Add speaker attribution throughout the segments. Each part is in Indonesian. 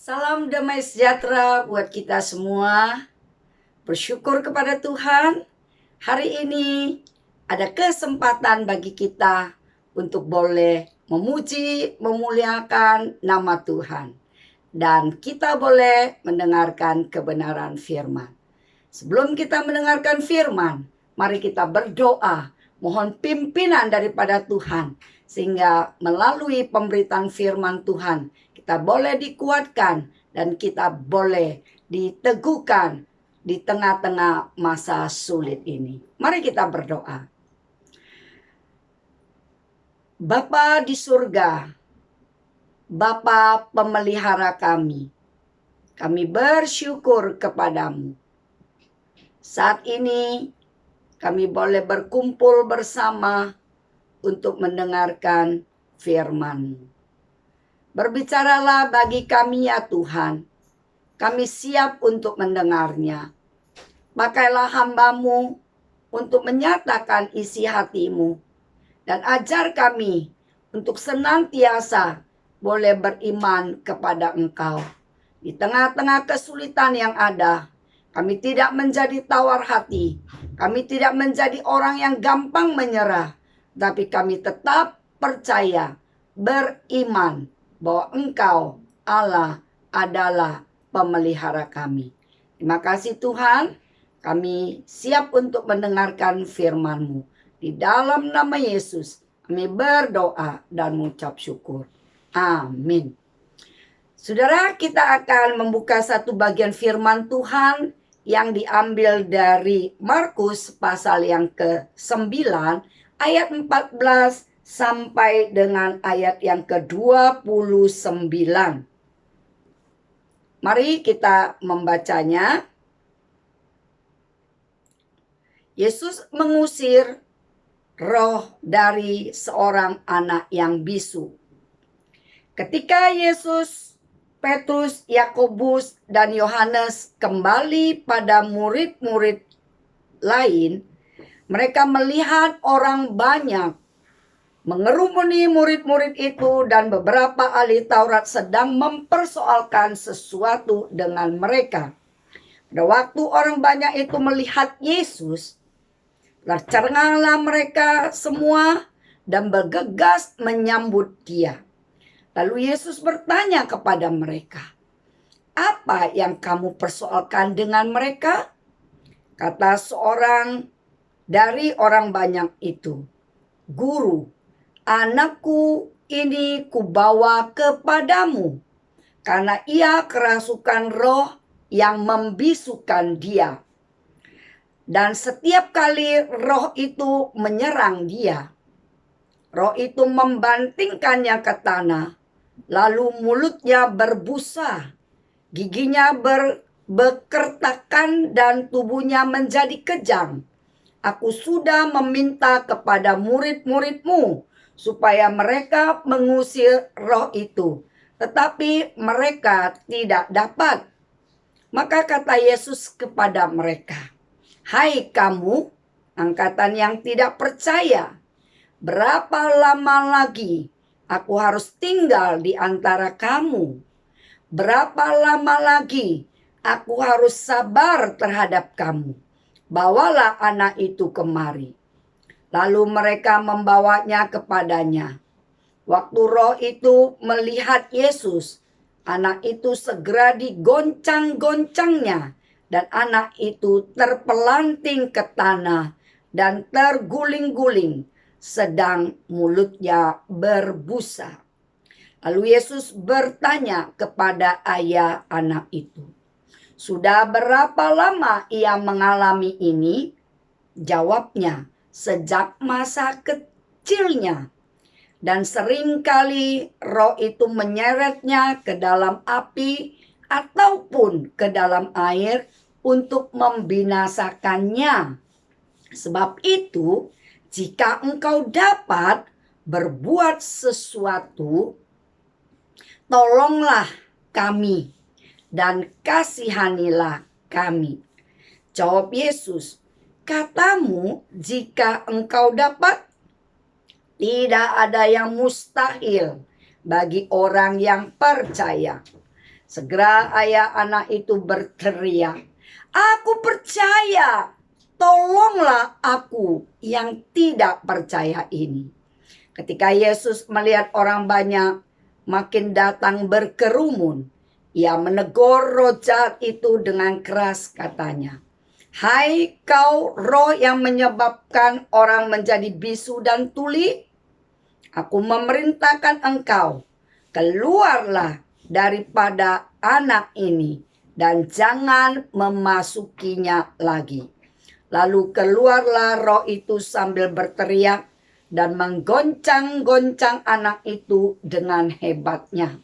Speaker 1: Salam damai sejahtera buat kita semua. Bersyukur kepada Tuhan. Hari ini ada kesempatan bagi kita untuk boleh memuji, memuliakan nama Tuhan. Dan kita boleh mendengarkan kebenaran firman. Sebelum kita mendengarkan firman, mari kita berdoa. Mohon pimpinan daripada Tuhan. Sehingga melalui pemberitaan firman Tuhan, kita boleh dikuatkan dan kita boleh diteguhkan di tengah-tengah masa sulit ini. Mari kita berdoa. Bapa di surga, Bapa pemelihara kami bersyukur kepadamu. Saat ini kami boleh berkumpul bersama untuk mendengarkan firman-Mu. Berbicaralah bagi kami ya Tuhan. Kami siap untuk mendengarnya. Pakailah hamba-Mu untuk menyatakan isi hati-Mu. Dan ajar kami untuk senantiasa boleh beriman kepada Engkau. Di tengah-tengah kesulitan yang ada, kami tidak menjadi tawar hati. Kami tidak menjadi orang yang gampang menyerah. Tapi kami tetap percaya, beriman bahwa Engkau Allah adalah pemelihara kami. Terima kasih Tuhan, kami siap untuk mendengarkan firman-Mu. Di dalam nama Yesus, kami berdoa dan mengucap syukur. Amin. Saudara, kita akan membuka satu bagian firman Tuhan yang diambil dari Markus pasal yang ke-9, ayat 14 sampai dengan ayat yang ke-29. Mari kita membacanya. Yesus mengusir roh dari seorang anak yang bisu. Ketika Yesus, Petrus, Yakobus, dan Yohanes kembali pada murid-murid lain, mereka melihat orang banyak mengerumuni murid-murid itu dan beberapa ahli Taurat sedang mempersoalkan sesuatu dengan mereka. Pada waktu orang banyak itu melihat Yesus, tercenganglah mereka semua dan bergegas menyambut Dia. Lalu Yesus bertanya kepada mereka, "Apa yang kamu persoalkan dengan mereka?" Kata seorang dari orang banyak itu, "Guru, anakku ini kubawa kepadamu karena ia kerasukan roh yang membisukan dia. Dan setiap kali roh itu menyerang dia, roh itu membantingkannya ke tanah, lalu mulutnya berbusa, giginya bekertakan dan tubuhnya menjadi kejang. Aku sudah meminta kepada murid-muridmu supaya mereka mengusir roh itu, tetapi mereka tidak dapat." Maka kata Yesus kepada mereka, "Hai kamu, angkatan yang tidak percaya, berapa lama lagi aku harus tinggal di antara kamu? Berapa lama lagi aku harus sabar terhadap kamu? Bawalah anak itu kemari." Lalu mereka membawanya kepadanya. Waktu roh itu melihat Yesus, anak itu segera digoncang-goncangnya, dan anak itu terpelanting ke tanah dan terguling-guling, sedang mulutnya berbusa. Lalu Yesus bertanya kepada ayah anak itu, "Sudah berapa lama ia mengalami ini?" Jawabnya, "Sejak masa kecilnya. Dan seringkali roh itu menyeretnya ke dalam api ataupun ke dalam air untuk membinasakannya. Sebab itu, jika engkau dapat berbuat sesuatu, tolonglah kami dan kasihanilah kami." Jawab Yesus, "Katamu jika engkau dapat? Tidak ada yang mustahil bagi orang yang percaya. Segera ayah anak itu berteriak, "Aku percaya, tolonglah aku yang tidak percaya ini." Ketika Yesus melihat orang banyak makin datang berkerumun, ia menegur roh jahat itu dengan keras, katanya, "Hai kau roh yang menyebabkan orang menjadi bisu dan tuli, aku memerintahkan engkau, keluarlah daripada anak ini dan jangan memasukinya lagi." Lalu keluarlah roh itu sambil berteriak dan menggoncang-goncang anak itu dengan hebatnya.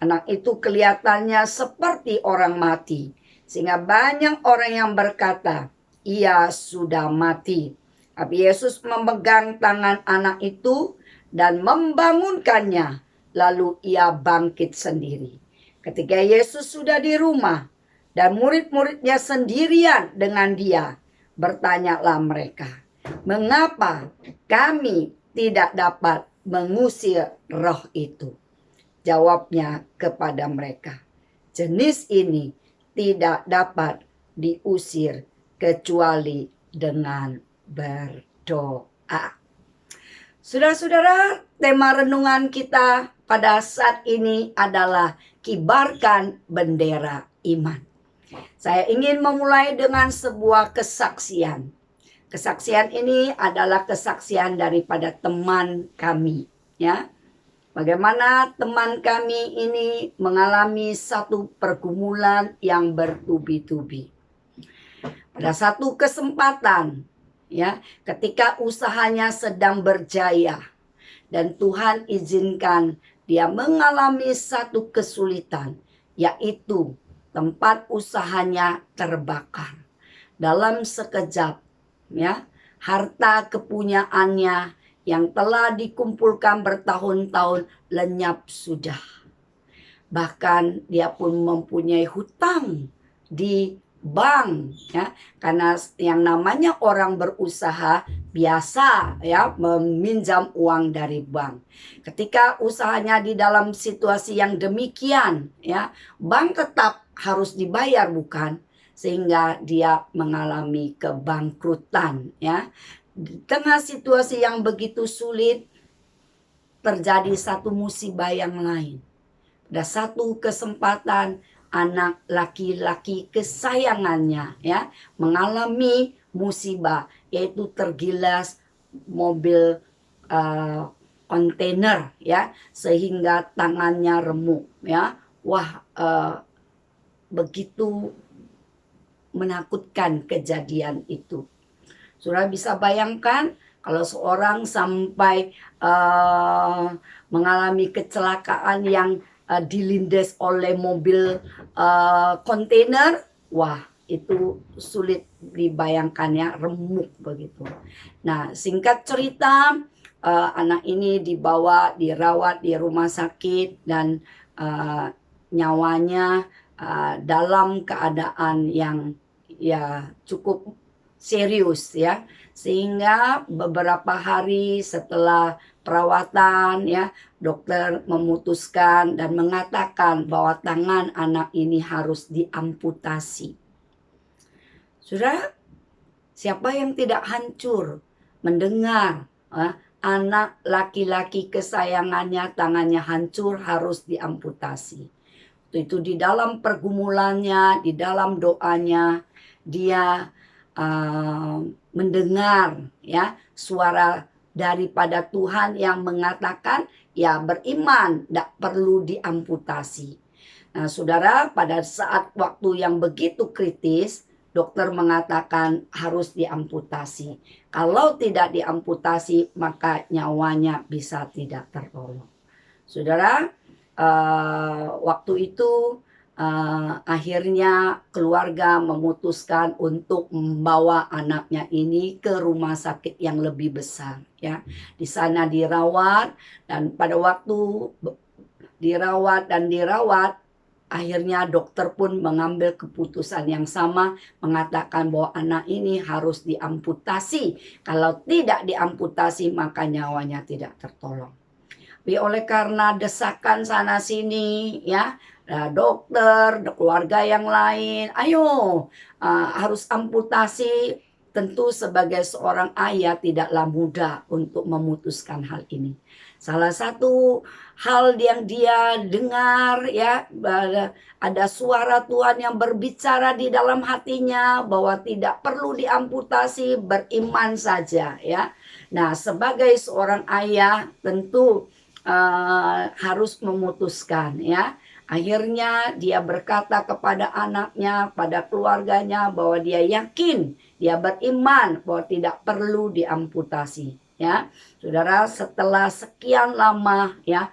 Speaker 1: Anak itu kelihatannya seperti orang mati, sehingga banyak orang yang berkata, "Ia sudah mati." Tapi Yesus memegang tangan anak itu dan membangunkannya, lalu ia bangkit sendiri. Ketika Yesus sudah di rumah dan murid-muridnya sendirian dengan dia, bertanyalah mereka, "Mengapa kami tidak dapat mengusir roh itu?" Jawabnya kepada mereka, "Jenis ini tidak dapat diusir kecuali dengan berdoa." Saudara-saudara, tema renungan kita pada saat ini adalah kibarkan bendera iman. Saya ingin memulai dengan sebuah kesaksian. Kesaksian ini adalah kesaksian daripada teman kami, ya. Bagaimana teman kami ini mengalami satu pergumulan yang bertubi-tubi. Pada satu kesempatan, ya, ketika usahanya sedang berjaya dan Tuhan izinkan dia mengalami satu kesulitan, yaitu tempat usahanya terbakar. Dalam sekejap, ya, harta kepunyaannya yang telah dikumpulkan bertahun-tahun lenyap sudah. Bahkan dia pun mempunyai hutang di bank, ya, karena yang namanya orang berusaha biasa, ya, meminjam uang dari bank. Ketika usahanya di dalam situasi yang demikian, ya, bank tetap harus dibayar, bukan? Sehingga dia mengalami kebangkrutan, ya. Di tengah situasi yang begitu sulit, terjadi satu musibah yang lain. Ada satu kesempatan anak laki-laki kesayangannya, ya, mengalami musibah, yaitu tergilas mobil kontainer, ya, sehingga tangannya remuk, ya. Wah, begitu menakutkan kejadian itu. Saudara bisa bayangkan kalau seorang sampai mengalami kecelakaan yang dilindas oleh mobil kontainer, wah, itu sulit dibayangkannya, remuk begitu. Nah, singkat cerita, anak ini dirawat di rumah sakit dan nyawanya dalam keadaan yang, ya, cukup serius, ya, sehingga beberapa hari setelah perawatan, ya, dokter memutuskan dan mengatakan bahwa tangan anak ini harus diamputasi. Saudara, siapa yang tidak hancur mendengar anak laki-laki kesayangannya tangannya hancur harus diamputasi? Itu di dalam pergumulannya, di dalam doanya, dia mendengar, ya, suara daripada Tuhan yang mengatakan, ya, beriman, tidak perlu diamputasi. Nah, saudara, pada saat waktu yang begitu kritis, dokter mengatakan harus diamputasi. Kalau tidak diamputasi, maka nyawanya bisa tidak tertolong. Saudara, waktu itu akhirnya keluarga memutuskan untuk membawa anaknya ini ke rumah sakit yang lebih besar, ya. Di sana dirawat, dan pada waktu dirawat, akhirnya dokter pun mengambil keputusan yang sama, mengatakan bahwa anak ini harus diamputasi. Kalau tidak diamputasi, maka nyawanya tidak tertolong. Tapi oleh karena desakan sana sini ya, dokter, keluarga yang lain, ayo harus amputasi. Tentu sebagai seorang ayah tidaklah mudah untuk memutuskan hal ini. Salah satu hal yang dia dengar ya, ada suara Tuhan yang berbicara di dalam hatinya bahwa tidak perlu diamputasi, beriman saja ya. Nah, sebagai seorang ayah tentu harus memutuskan ya. Akhirnya dia berkata kepada anaknya, pada keluarganya bahwa dia yakin, dia beriman bahwa tidak perlu diamputasi ya. Saudara, setelah sekian lama ya,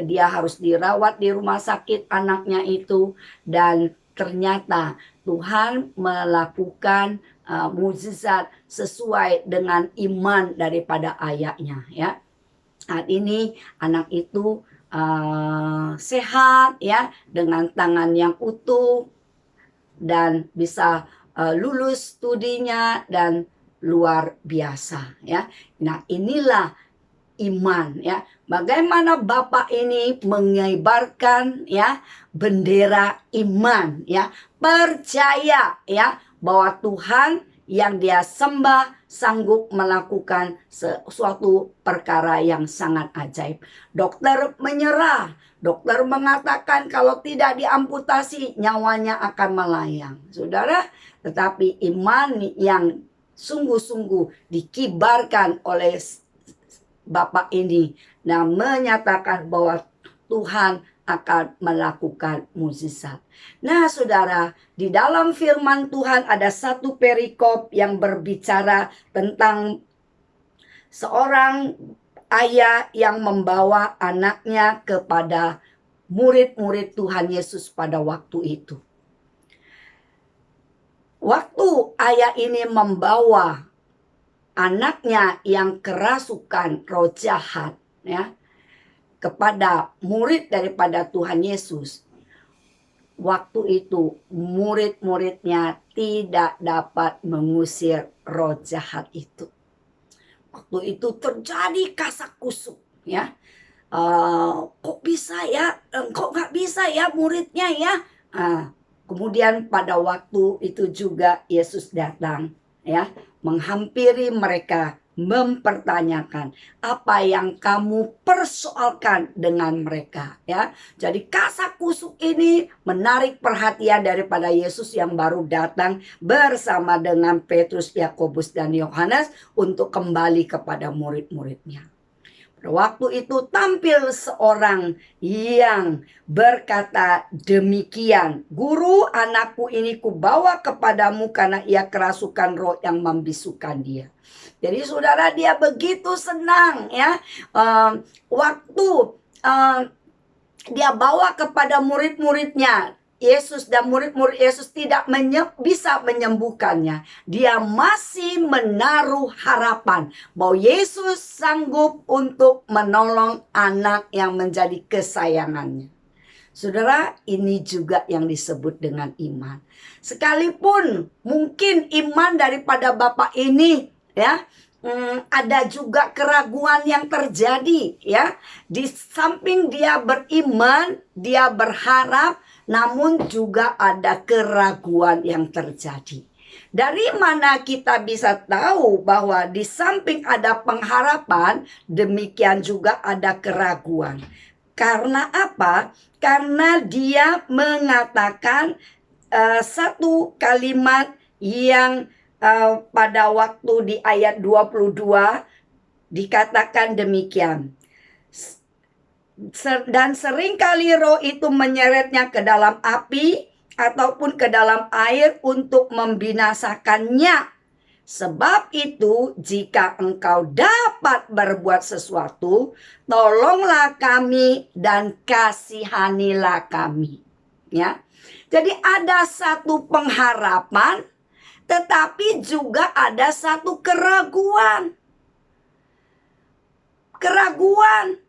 Speaker 1: dia harus dirawat di rumah sakit anaknya itu, dan ternyata Tuhan melakukan mukjizat sesuai dengan iman daripada ayahnya ya. Saat ini anak itu sehat ya, dengan tangan yang utuh dan bisa lulus studinya dan luar biasa ya. Nah, inilah iman ya. Bagaimana Bapak ini mengibarkan ya bendera iman ya. Percaya ya bahwa Tuhan yang dia sembah sanggup melakukan sesuatu perkara yang sangat ajaib. Dokter menyerah. Dokter mengatakan kalau tidak diamputasi nyawanya akan melayang. Saudara, tetapi iman yang sungguh-sungguh dikibarkan oleh Bapak ini dan menyatakan bahwa Tuhan akan melakukan mukjizat. Nah, saudara, di dalam firman Tuhan ada satu perikop yang berbicara tentang seorang ayah yang membawa anaknya kepada murid-murid Tuhan Yesus pada waktu itu. Waktu ayah ini membawa anaknya yang kerasukan roh jahat ya kepada murid daripada Tuhan Yesus. Waktu itu murid-muridnya tidak dapat mengusir roh jahat itu. Waktu itu terjadi kasak kusuk ya. Kok bisa ya? Kok nggak bisa ya muridnya ya? Kemudian pada waktu itu juga Yesus datang ya, menghampiri mereka, mempertanyakan apa yang kamu persoalkan dengan mereka ya. Jadi kasak kusuk ini menarik perhatian daripada Yesus yang baru datang bersama dengan Petrus, Yakobus dan Yohanes untuk kembali kepada murid-muridnya. Waktu itu tampil seorang yang berkata demikian, "Guru, anakku ini kubawa kepadamu karena ia kerasukan roh yang membisukan dia." Jadi saudara, dia begitu senang ya. Waktu dia bawa kepada murid-muridnya, Yesus dan murid-murid Yesus tidak bisa menyembuhkannya. Dia masih menaruh harapan bahwa Yesus sanggup untuk menolong anak yang menjadi kesayangannya. Saudara, ini juga yang disebut dengan iman. Sekalipun mungkin iman daripada Bapak ini ya, ada juga keraguan yang terjadi ya. Di samping dia beriman, dia berharap, namun juga ada keraguan yang terjadi. Dari mana kita bisa tahu bahwa di samping ada pengharapan, demikian juga ada keraguan? Karena apa? Karena dia mengatakan satu kalimat yang pada waktu di ayat 22 dikatakan demikian. Dan seringkali roh itu menyeretnya ke dalam api ataupun ke dalam air untuk membinasakannya. Sebab itu, jika engkau dapat berbuat sesuatu, tolonglah kami dan kasihanilah kami. Ya. Jadi ada satu pengharapan, tetapi juga ada satu keraguan. Keraguan.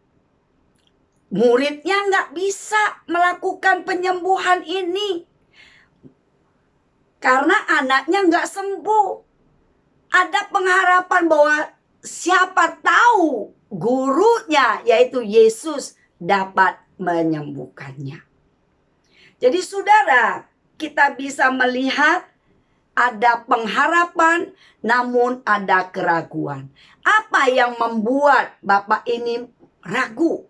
Speaker 1: Muridnya nggak bisa melakukan penyembuhan ini karena anaknya nggak sembuh. Ada pengharapan bahwa siapa tahu gurunya yaitu Yesus dapat menyembuhkannya. Jadi saudara, kita bisa melihat ada pengharapan namun ada keraguan. Apa yang membuat Bapak ini ragu?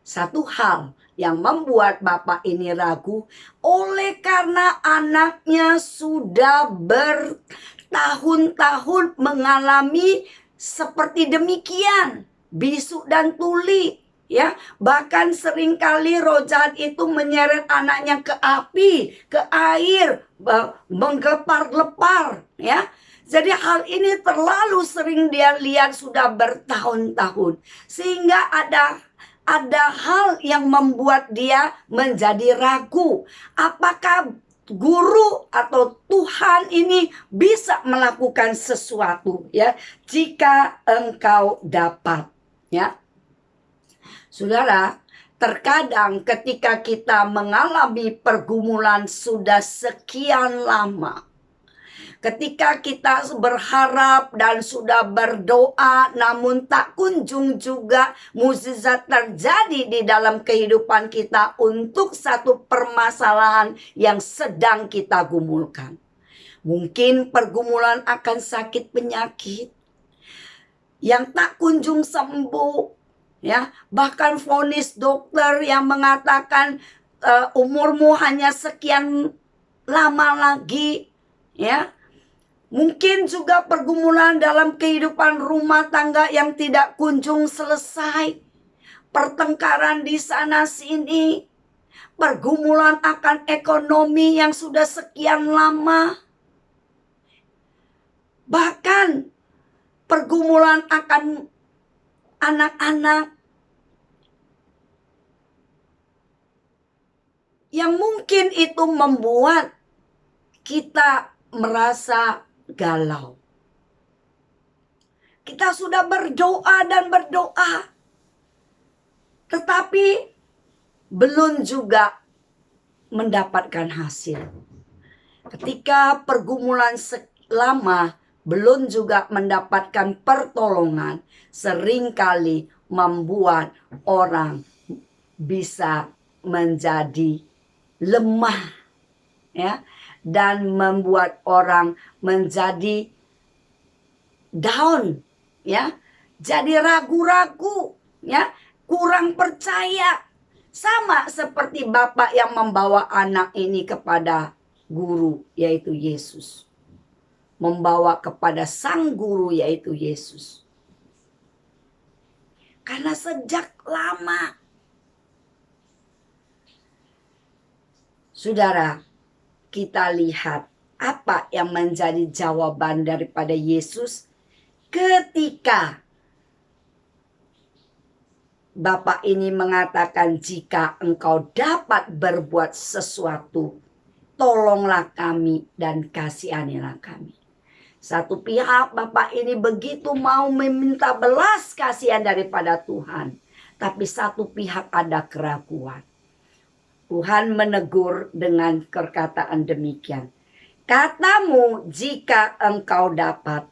Speaker 1: Satu hal yang membuat Bapak ini ragu, oleh karena anaknya sudah bertahun-tahun mengalami seperti demikian, bisu dan tuli, ya. Bahkan seringkali roh jahat itu menyeret anaknya ke api, ke air, menggelepar-gelepar, ya. Jadi hal ini terlalu sering dia lihat sudah bertahun-tahun, sehingga ada hal yang membuat dia menjadi ragu. Apakah guru atau Tuhan ini bisa melakukan sesuatu, ya, jika engkau dapat, ya. Saudara, terkadang ketika kita mengalami pergumulan sudah sekian lama, ketika kita berharap dan sudah berdoa namun tak kunjung juga mukjizat terjadi di dalam kehidupan kita untuk satu permasalahan yang sedang kita gumulkan. Mungkin pergumulan akan sakit penyakit yang tak kunjung sembuh, ya. Bahkan vonis dokter yang mengatakan umurmu hanya sekian lama lagi, ya. Mungkin juga pergumulan dalam kehidupan rumah tangga yang tidak kunjung selesai. Pertengkaran di sana sini. Pergumulan akan ekonomi yang sudah sekian lama. Bahkan pergumulan akan anak-anak yang mungkin itu membuat kita merasa galau. Kita sudah berdoa dan berdoa, tetapi belum juga mendapatkan hasil. Ketika pergumulan lama belum juga mendapatkan pertolongan, seringkali membuat orang bisa menjadi lemah, ya, dan membuat orang menjadi down, ya, jadi ragu-ragu, ya, kurang percaya. Sama seperti bapak yang membawa anak ini kepada guru yaitu Yesus, membawa kepada sang guru yaitu Yesus. Karena sejak lama, saudara, kita lihat apa yang menjadi jawaban daripada Yesus ketika Bapak ini mengatakan, jika engkau dapat berbuat sesuatu, tolonglah kami dan kasihanilah kami. Satu pihak Bapak ini begitu mau meminta belas kasihan daripada Tuhan, tapi satu pihak ada keraguan. Tuhan menegur dengan perkataan demikian. Katamu jika engkau dapat,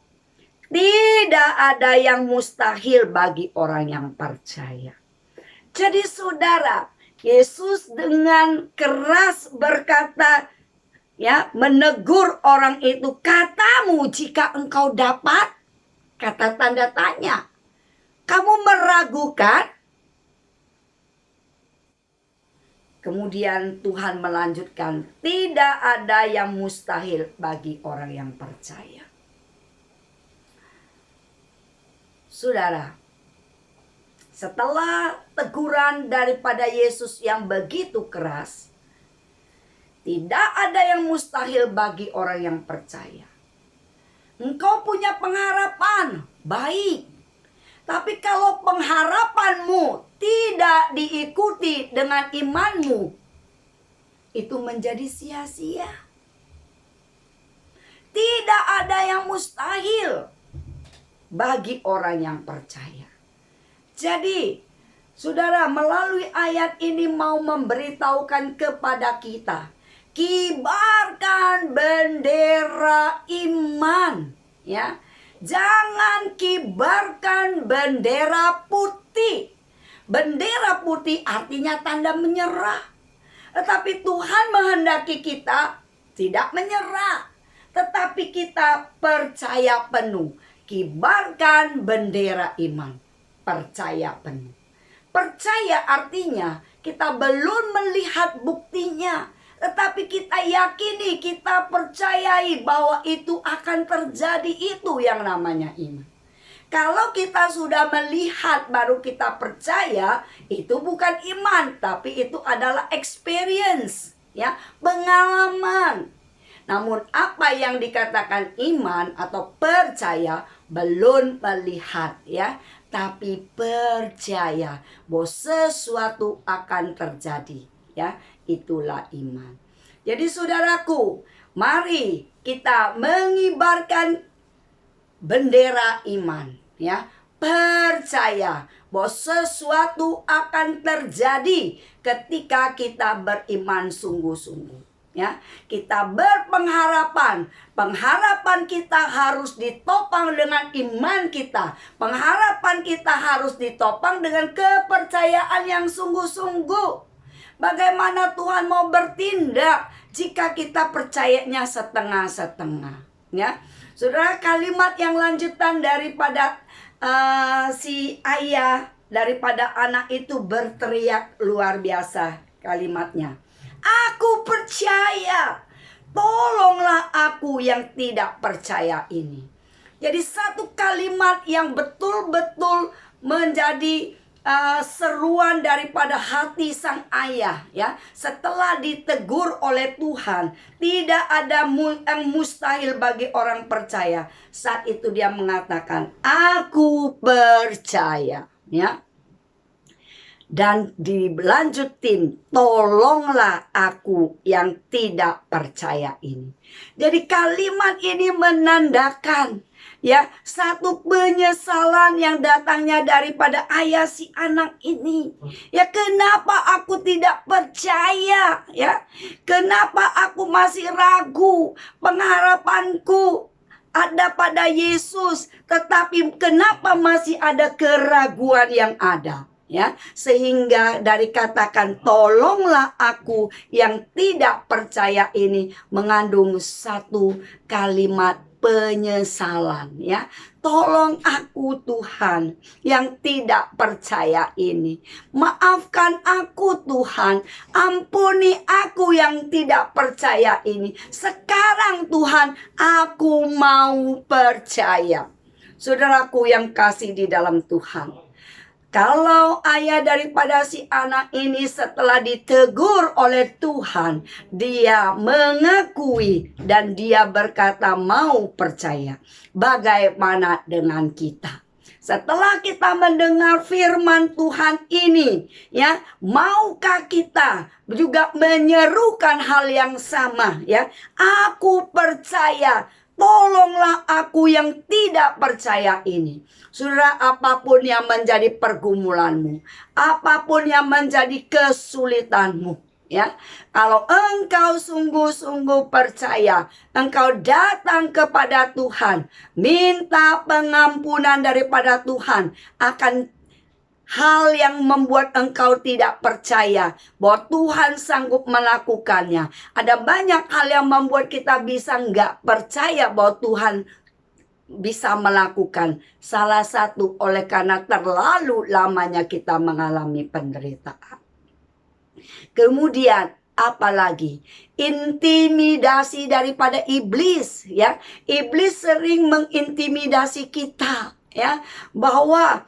Speaker 1: tidak ada yang mustahil bagi orang yang percaya. Jadi saudara, Yesus dengan keras berkata, ya, menegur orang itu, katamu jika engkau dapat, kata tanda tanya. Kamu meragukan? Kemudian Tuhan melanjutkan, tidak ada yang mustahil bagi orang yang percaya. Saudara, setelah teguran daripada Yesus yang begitu keras, tidak ada yang mustahil bagi orang yang percaya. Engkau punya pengharapan, baik. Tapi kalau pengharapanmu tidak diikuti dengan imanmu, itu menjadi sia-sia. Tidak ada yang mustahil bagi orang yang percaya. Jadi, saudara, melalui ayat ini mau memberitahukan kepada kita, kibarkan bendera iman, ya. Jangan kibarkan bendera putih. Bendera putih artinya tanda menyerah. Tetapi Tuhan menghendaki kita tidak menyerah, tetapi kita percaya penuh. Kibarkan bendera iman. Percaya penuh. Percaya artinya kita belum melihat buktinya, tetapi kita yakini, kita percayai bahwa itu akan terjadi. Itu yang namanya iman. Kalau kita sudah melihat baru kita percaya, itu bukan iman, tapi itu adalah experience, ya, pengalaman. Namun apa yang dikatakan iman atau percaya belum melihat, ya, tapi percaya bahwa sesuatu akan terjadi, ya. Itulah iman. Jadi saudaraku, mari kita mengibarkan bendera iman, ya. Percaya bahwa sesuatu akan terjadi ketika kita beriman sungguh-sungguh, ya. Kita berpengharapan. Pengharapan kita harus ditopang dengan iman kita. Pengharapan kita harus ditopang dengan kepercayaan yang sungguh-sungguh. Bagaimana Tuhan mau bertindak jika kita percayanya setengah-setengah, ya. Saudara, kalimat yang lanjutan daripada si ayah, daripada anak itu berteriak luar biasa kalimatnya. Aku percaya, tolonglah aku yang tidak percaya ini. Jadi satu kalimat yang betul-betul menjadi seruan daripada hati sang ayah, ya. Setelah ditegur oleh Tuhan, tidak ada yang mustahil bagi orang percaya. Saat itu dia mengatakan, aku percaya, ya. Dan dilanjutin, tolonglah aku yang tidak percaya ini. Jadi kalimat ini menandakan, ya, satu penyesalan yang datangnya daripada ayah si anak ini. Ya, kenapa aku tidak percaya, ya? Kenapa aku masih ragu? Pengharapanku ada pada Yesus, tetapi kenapa masih ada keraguan yang ada? Ya, sehingga dari katakan tolonglah aku yang tidak percaya ini mengandung satu kalimat penyesalan, ya. Tolong aku Tuhan yang tidak percaya ini. Maafkan aku Tuhan, ampuni aku yang tidak percaya ini. Sekarang Tuhan, aku mau percaya. Saudaraku yang kasih di dalam Tuhan, kalau ayah daripada si anak ini setelah ditegur oleh Tuhan, dia mengakui dan dia berkata mau percaya. Bagaimana dengan kita? Setelah kita mendengar firman Tuhan ini, ya, maukah kita juga menyerukan hal yang sama, ya? Aku percaya, tolonglah aku yang tidak percaya ini. Saudara, apapun yang menjadi pergumulanmu, apapun yang menjadi kesulitanmu, ya, kalau engkau sungguh-sungguh percaya, engkau datang kepada Tuhan, minta pengampunan daripada Tuhan akan hal yang membuat engkau tidak percaya bahwa Tuhan sanggup melakukannya. Ada banyak hal yang membuat kita bisa nggak percaya bahwa Tuhan bisa melakukan. Salah satu oleh karena terlalu lamanya kita mengalami penderitaan. Kemudian apalagi intimidasi daripada iblis, ya. Iblis sering mengintimidasi kita, ya, bahwa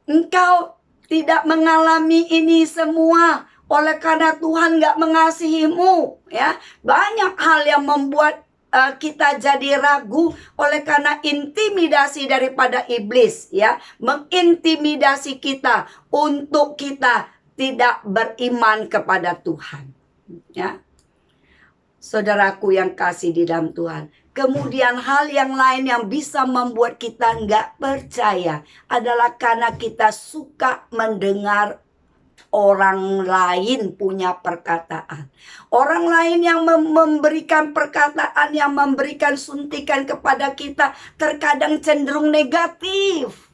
Speaker 1: engkau tidak mengalami ini semua oleh karena Tuhan nggak mengasihimu, ya. Banyak hal yang membuat kita jadi ragu oleh karena intimidasi daripada iblis, ya, mengintimidasi kita untuk kita tidak beriman kepada Tuhan, ya. Saudaraku yang kasih di dalam Tuhan, kemudian hal yang lain yang bisa membuat kita nggak percaya adalah karena kita suka mendengar orang lain punya perkataan. Orang lain yang memberikan perkataan, yang memberikan suntikan kepada kita terkadang cenderung negatif.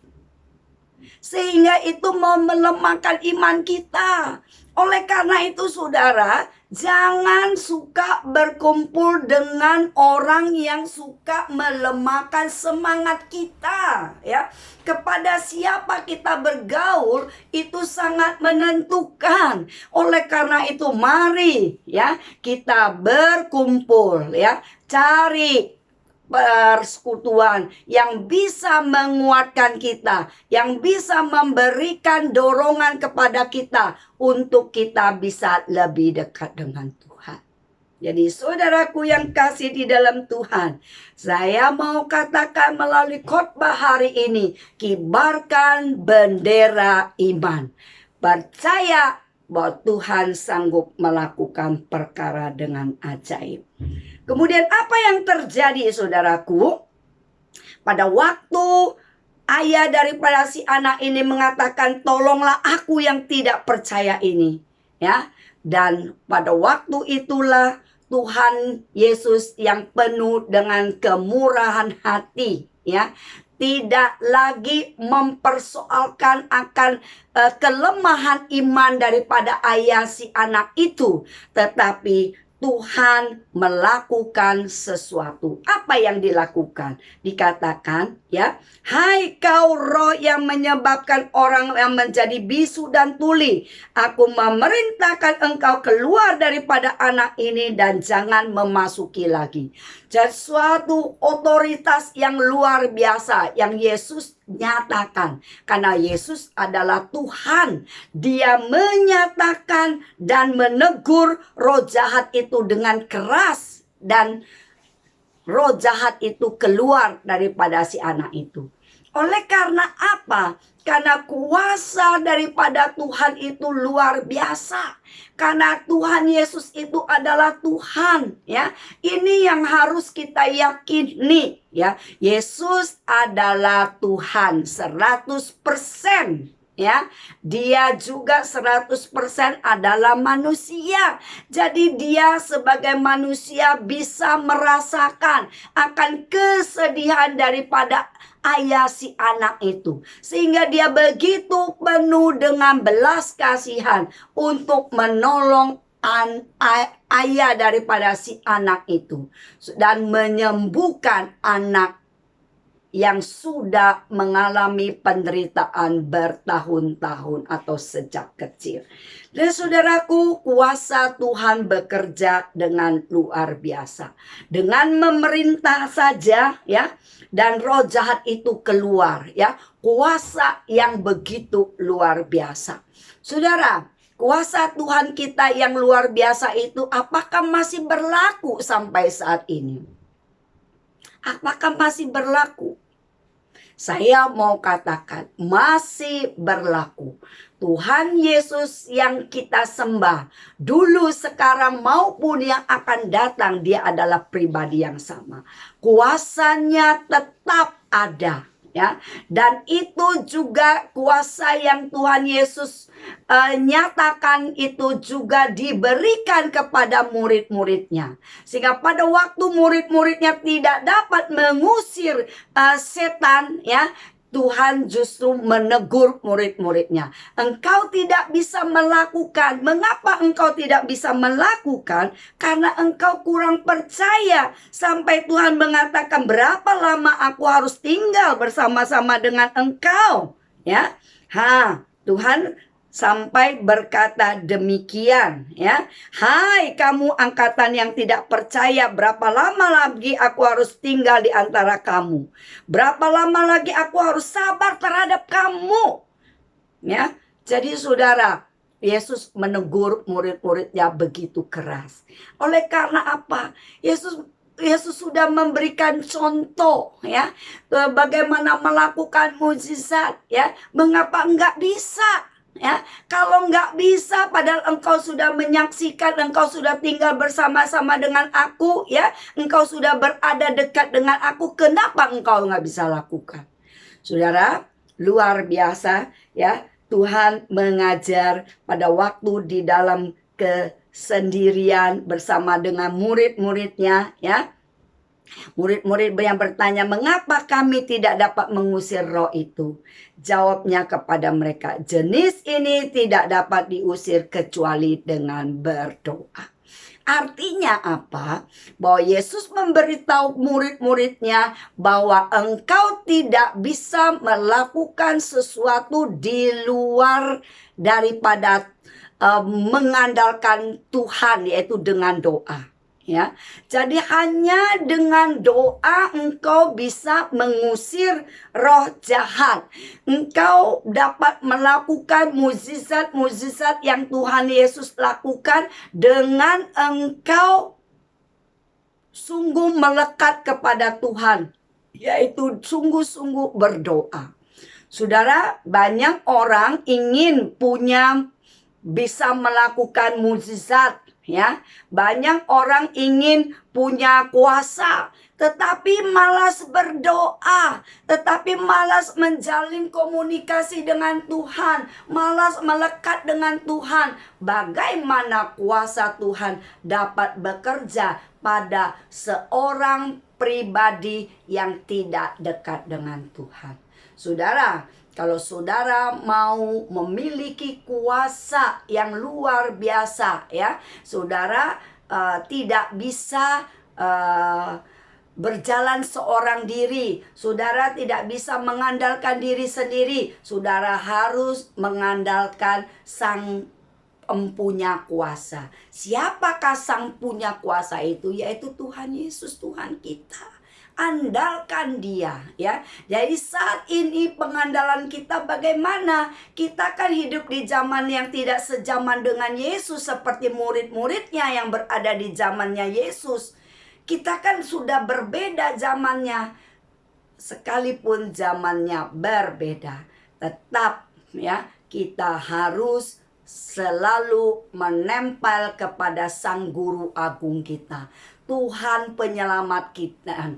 Speaker 1: Sehingga itu mau melemahkan iman kita. Oleh karena itu saudara, jangan suka berkumpul dengan orang yang suka melemahkan semangat kita, ya. Kepada siapa kita bergaul itu sangat menentukan. Oleh karena itu mari ya kita berkumpul, ya. Cari persekutuan yang bisa menguatkan kita, yang bisa memberikan dorongan kepada kita untuk kita bisa lebih dekat dengan Tuhan. Jadi saudaraku yang kasih di dalam Tuhan, saya mau katakan melalui khotbah hari ini, kibarkan bendera iman. Percaya bahwa Tuhan sanggup melakukan perkara dengan ajaib. Kemudian apa yang terjadi saudaraku? Pada waktu ayah daripada si anak ini mengatakan, tolonglah aku yang tidak percaya ini, ya. Dan pada waktu itulah Tuhan Yesus yang penuh dengan kemurahan hati, ya, tidak lagi mempersoalkan akan kelemahan iman daripada ayah si anak itu, tetapi Tuhan melakukan sesuatu. Apa yang dilakukan? Dikatakan, ya, hai kau roh yang menyebabkan orang yang menjadi bisu dan tuli, aku memerintahkan engkau keluar daripada anak ini dan jangan memasuki lagi. Jadi suatu otoritas yang luar biasa yang Yesus nyatakan, karena Yesus adalah Tuhan. Dia menyatakan dan menegur roh jahat itu dengan keras, dan roh jahat itu keluar daripada si anak itu. Oleh karena apa? Karena kuasa daripada Tuhan itu luar biasa. Karena Tuhan Yesus itu adalah Tuhan, ya. Ini yang harus kita yakini, ya. Yesus adalah Tuhan 100%. Ya, dia juga 100% adalah manusia. Jadi dia sebagai manusia bisa merasakan akan kesedihan daripada ayah si anak itu. Sehingga dia begitu penuh dengan belas kasihan untuk menolong ayah daripada si anak itu. Dan menyembuhkan anak yang sudah mengalami penderitaan bertahun-tahun atau sejak kecil. Dan saudaraku, kuasa Tuhan bekerja dengan luar biasa. Dengan memerintah saja, ya, dan roh jahat itu keluar, ya. Kuasa yang begitu luar biasa. Saudara, kuasa Tuhan kita yang luar biasa itu apakah masih berlaku sampai saat ini? Apakah masih berlaku? Saya mau katakan masih berlaku. Tuhan Yesus yang kita sembah dulu, sekarang maupun yang akan datang, dia adalah pribadi yang sama. Kuasanya tetap ada, ya. Dan itu juga kuasa yang Tuhan Yesus nyatakan itu juga diberikan kepada murid-muridnya. Sehingga pada waktu murid-muridnya tidak dapat mengusir setan, ya, Tuhan justru menegur murid-muridnya. Engkau tidak bisa melakukan. Mengapa engkau tidak bisa melakukan? Karena engkau kurang percaya. Sampai Tuhan mengatakan, berapa lama aku harus tinggal bersama-sama dengan engkau? Ya, Tuhan sampai berkata demikian, ya. Hai kamu angkatan yang tidak percaya, berapa lama lagi aku harus tinggal di antara kamu? Berapa lama lagi aku harus sabar terhadap kamu? Ya. Jadi saudara, Yesus menegur murid-muridnya begitu keras. Oleh karena apa? Yesus sudah memberikan contoh, ya, bagaimana melakukan mukjizat, ya. Mengapa enggak bisa? Ya, kalau nggak bisa, padahal engkau sudah menyaksikan, engkau sudah tinggal bersama-sama dengan aku, ya, engkau sudah berada dekat dengan aku, kenapa engkau nggak bisa lakukan? Saudara, luar biasa, ya. Tuhan mengajar pada waktu di dalam kesendirian bersama dengan murid-muridnya, ya. Murid-murid yang bertanya, mengapa kami tidak dapat mengusir roh itu? Jawabnya kepada mereka, jenis ini tidak dapat diusir kecuali dengan berdoa. Artinya apa? Bahwa Yesus memberitahu murid-muridnya bahwa engkau tidak bisa melakukan sesuatu di luar daripada mengandalkan Tuhan, yaitu dengan doa. Ya, jadi hanya dengan doa engkau bisa mengusir roh jahat. Engkau dapat melakukan mukjizat-mukjizat yang Tuhan Yesus lakukan dengan engkau sungguh melekat kepada Tuhan, yaitu sungguh-sungguh berdoa. Saudara, banyak orang ingin bisa melakukan mukjizat, ya. Banyak orang ingin punya kuasa, tetapi malas berdoa, tetapi malas menjalin komunikasi dengan Tuhan, malas melekat dengan Tuhan. Bagaimana kuasa Tuhan dapat bekerja pada seorang pribadi yang tidak dekat dengan Tuhan? Saudara, kalau saudara mau memiliki kuasa yang luar biasa, ya, saudara tidak bisa berjalan seorang diri. Saudara tidak bisa mengandalkan diri sendiri. Saudara harus mengandalkan Sang Empunya kuasa. Siapakah Sang punya kuasa itu? Yaitu Tuhan Yesus, Tuhan kita. Andalkan Dia, ya. Jadi saat ini pengandalan kita bagaimana? Kita kan hidup di zaman yang tidak sejaman dengan Yesus seperti murid-muridnya yang berada di zamannya Yesus. Kita kan sudah berbeda zamannya. Sekalipun zamannya berbeda, tetap, ya, kita harus selalu menempel kepada Sang Guru Agung kita, Tuhan penyelamat kita.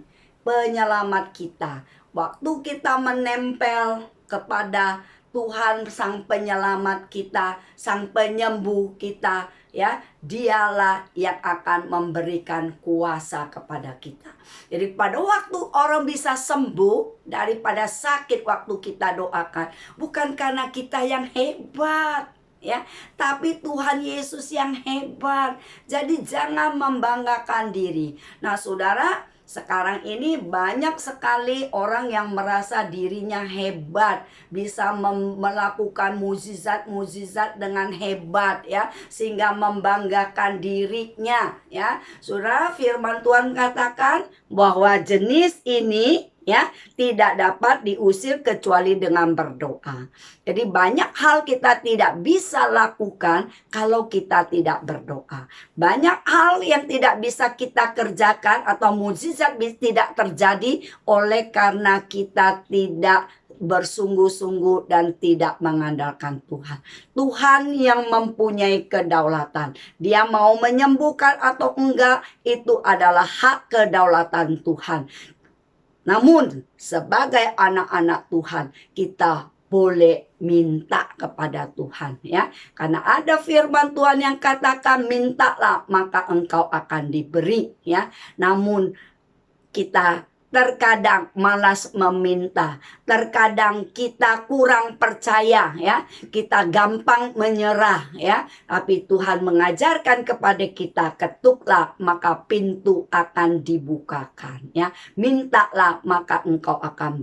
Speaker 1: Waktu kita menempel kepada Tuhan Sang Penyelamat kita, Sang Penyembuh kita, ya, Dialah yang akan memberikan kuasa kepada kita. Jadi pada waktu orang bisa sembuh daripada sakit waktu kita doakan, bukan karena kita yang hebat, ya, tapi Tuhan Yesus yang hebat. Jadi jangan membanggakan diri. Nah, saudara, sekarang ini banyak sekali orang yang merasa dirinya hebat, bisa melakukan mukjizat-mukjizat dengan hebat, ya, sehingga membanggakan dirinya, ya. Saudara, firman Tuhan katakan bahwa jenis ini, ya, tidak dapat diusir kecuali dengan berdoa. Jadi banyak hal kita tidak bisa lakukan kalau kita tidak berdoa. Banyak hal yang tidak bisa kita kerjakan atau mukjizat tidak terjadi oleh karena kita tidak bersungguh-sungguh dan tidak mengandalkan Tuhan. Tuhan yang mempunyai kedaulatan. Dia mau menyembuhkan atau enggak, itu adalah hak kedaulatan Tuhan. Namun sebagai anak-anak Tuhan, kita boleh minta kepada Tuhan, ya. Karena ada firman Tuhan yang katakan, mintalah maka engkau akan diberi, ya. Namun kita terkadang malas meminta, terkadang kita kurang percaya, ya, kita gampang menyerah, ya. Tapi Tuhan mengajarkan kepada kita, ketuklah maka pintu akan dibukakan, ya. Mintalah maka engkau akan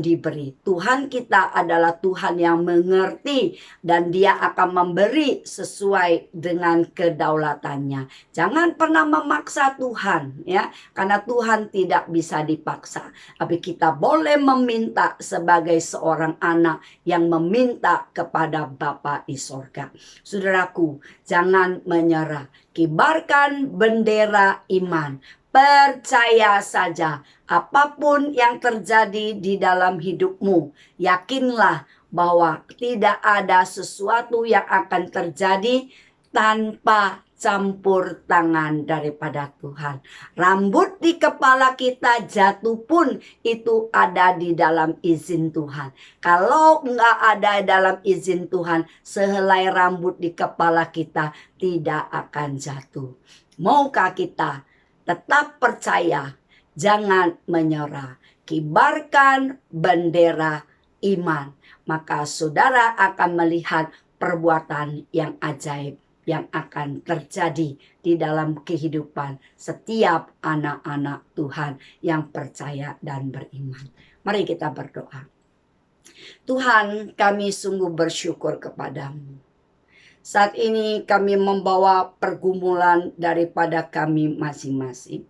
Speaker 1: diberi. Tuhan kita adalah Tuhan yang mengerti dan Dia akan memberi sesuai dengan kedaulatannya. Jangan pernah memaksa Tuhan, ya, karena Tuhan tidak bisa dipaksa. Tapi kita boleh meminta sebagai seorang anak yang meminta kepada Bapa di sorga. Saudaraku, jangan menyerah. Kibarkan bendera iman. Percaya saja apapun yang terjadi di dalam hidupmu. Yakinlah bahwa tidak ada sesuatu yang akan terjadi tanpa campur tangan daripada Tuhan. Rambut di kepala kita jatuh pun itu ada di dalam izin Tuhan. Kalau nggak ada dalam izin Tuhan, sehelai rambut di kepala kita tidak akan jatuh. Maukah kita tetap percaya, jangan menyerah, kibarkan bendera iman, maka saudara akan melihat perbuatan yang ajaib yang akan terjadi di dalam kehidupan setiap anak-anak Tuhan yang percaya dan beriman. Mari kita berdoa. Tuhan, kami sungguh bersyukur kepadamu. Saat ini kami membawa pergumulan daripada kami masing-masing.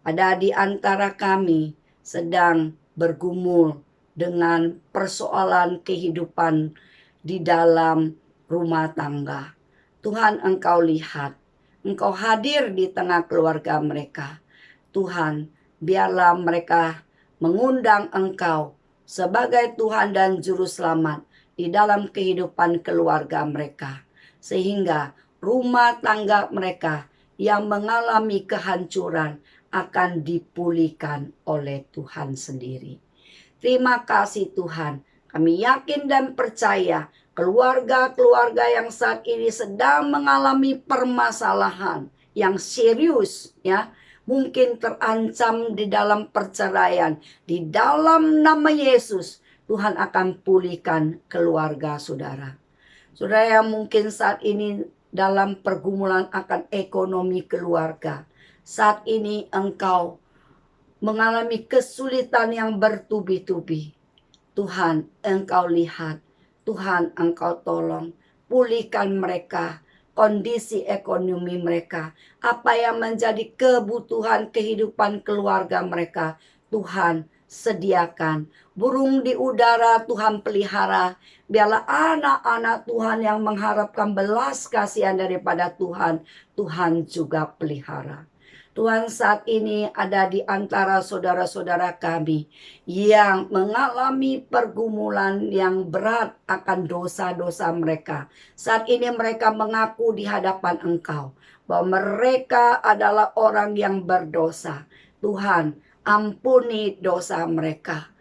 Speaker 1: Ada di antara kami sedang bergumul dengan persoalan kehidupan di dalam rumah tangga. Tuhan, Engkau lihat, Engkau hadir di tengah keluarga mereka. Tuhan, biarlah mereka mengundang Engkau sebagai Tuhan dan Juru Selamat di dalam kehidupan keluarga mereka. Sehingga rumah tangga mereka yang mengalami kehancuran akan dipulihkan oleh Tuhan sendiri. Terima kasih Tuhan, kami yakin dan percaya keluarga-keluarga yang saat ini sedang mengalami permasalahan yang serius, ya, mungkin terancam di dalam perceraian, di dalam nama Yesus Tuhan akan pulihkan keluarga saudara. Saudara yang mungkin saat ini dalam pergumulan akan ekonomi keluarga, saat ini engkau mengalami kesulitan yang bertubi-tubi. Tuhan, Engkau lihat, Tuhan, Engkau tolong, pulihkan mereka, kondisi ekonomi mereka, apa yang menjadi kebutuhan kehidupan keluarga mereka, Tuhan sediakan. Burung di udara Tuhan pelihara, biarlah anak-anak Tuhan yang mengharapkan belas kasihan daripada Tuhan, Tuhan juga pelihara. Tuhan, saat ini ada di antara saudara-saudara kami yang mengalami pergumulan yang berat akan dosa-dosa mereka. Saat ini mereka mengaku di hadapan Engkau bahwa mereka adalah orang yang berdosa. Tuhan, ampuni dosa mereka.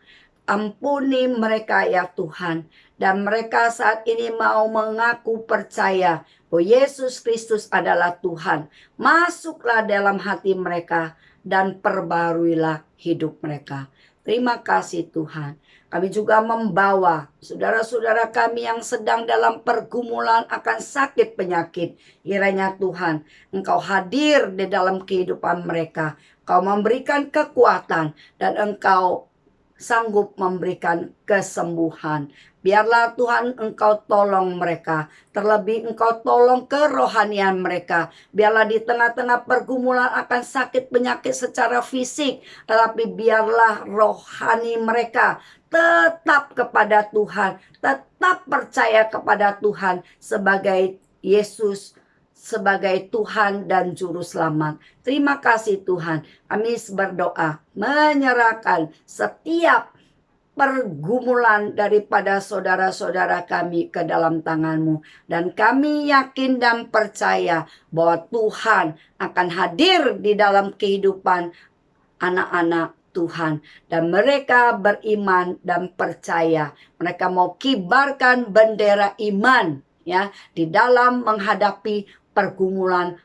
Speaker 1: Ampuni mereka ya Tuhan. Dan mereka saat ini mau mengaku percaya bahwa Yesus Kristus adalah Tuhan. Masuklah dalam hati mereka dan perbaruilah hidup mereka. Terima kasih Tuhan. Kami juga membawa saudara-saudara kami yang sedang dalam pergumulan akan sakit penyakit. Kiranya Tuhan, Engkau hadir di dalam kehidupan mereka. Engkau memberikan kekuatan dan Engkau sanggup memberikan kesembuhan. Biarlah Tuhan Engkau tolong mereka. Terlebih Engkau tolong kerohanian mereka. Biarlah di tengah-tengah pergumulan akan sakit penyakit secara fisik. Tetapi biarlah rohani mereka tetap kepada Tuhan. Tetap percaya kepada Tuhan sebagai Yesus, sebagai Tuhan dan Juru Selamat. Terima kasih Tuhan. Kami berdoa menyerahkan setiap pergumulan daripada saudara-saudara kami ke dalam tangan-Mu. Dan kami yakin dan percaya bahwa Tuhan akan hadir di dalam kehidupan anak-anak Tuhan. Dan mereka beriman dan percaya. Mereka mau kibarkan bendera iman, ya, di dalam menghadapi pergumulan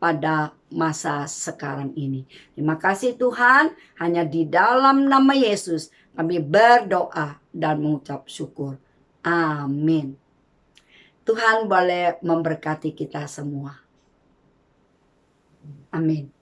Speaker 1: pada masa sekarang ini. Terima kasih Tuhan, hanya di dalam nama Yesus kami berdoa dan mengucap syukur. Amin. Tuhan boleh memberkati kita semua. Amin.